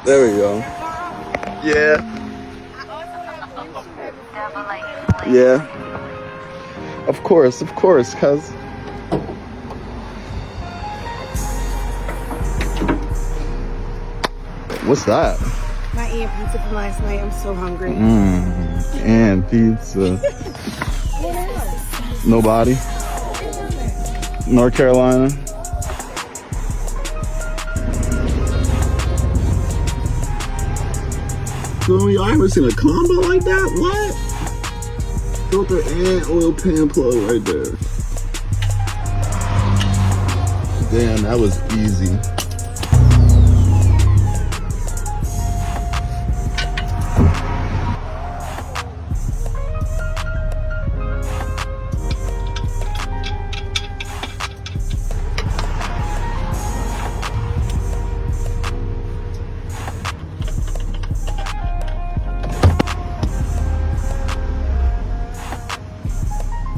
There we go. Yeah. Yeah. Of course, cuz. What's that? My aunt pizza from last night. I'm so hungry. And pizza. Nobody. North Carolina. So y'all ever seen a combo like that? What? Filter and oil pan plug right there. Damn, that was easy.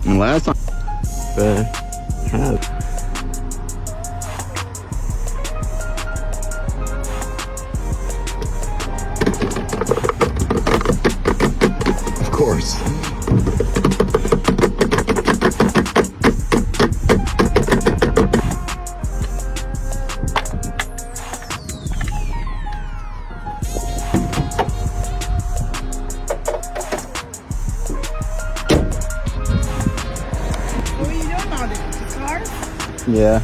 And last time, of course. What are you doing about it? The cars? Yeah.